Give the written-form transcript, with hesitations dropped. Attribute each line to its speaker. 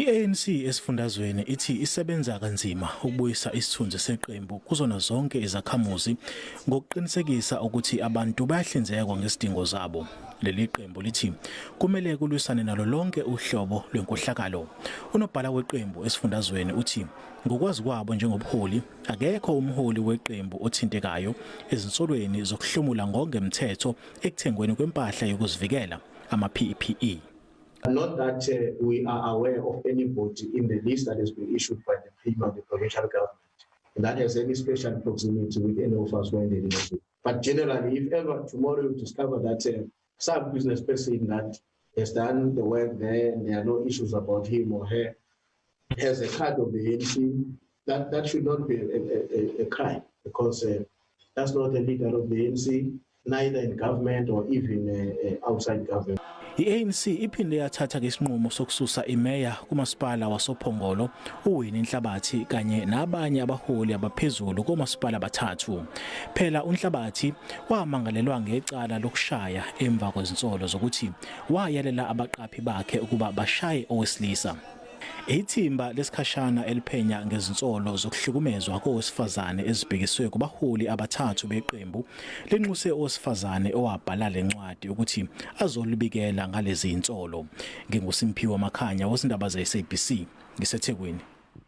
Speaker 1: I-ANC esifundazweni ithi isebenza kanzima ukubuyisa isithunzi seqembu kuzona zonke izakhamuzi ngokuqinisekisa ukuthi abantu bayahlinzekwa ngesidingo zabo. Leli qembu lithi kumele kulwisane nalo lonke uhlobo lwenkohlakalo. Unobhala weqembu esifundazweni uthi ngokwazi kwabo njengobuholi akekho umholi weqembu othintekayo ezinsolweni zokuhlomula ngongemthetho ekuthengweni kwempahla yokuzivikela ama-PPE.
Speaker 2: Not that we are aware of anybody in the list that has been issued by the Premier of the provincial government that has any special proximity with any of us when they relate. But generally, if ever tomorrow you discover that some business person that has done the work there and there are no issues about him or her has a card of the ANC, that should not be a crime, because that's not the leader of the ANC, neither in government or even outside government.
Speaker 1: I-ANC iphinde yathatha isinqumo sokususa imeya kumasipala wasoPhongolo uWinnie Nhlabathi kanye nabanye abaholi abaphezulu komasipala abathathu. Phela uNhlabathi wamangalelwa ngecala lokushaya emva kwezinsolo zokuthi wayalela abaqaphi bakhe ukuba bashaye owesilisa. Ithimba lesikhashana eliphenya ngezinsolo zokuhlukumezwa kowesifazane ezibhekiswe kubaholi abathathu beqembu lenxuse owesifazane owabhala lencwadi ukuthi azolibikela ngalezi insolo. NginguSimphiwe Makhanya wezindaba ze-SABC ngiseThekwini.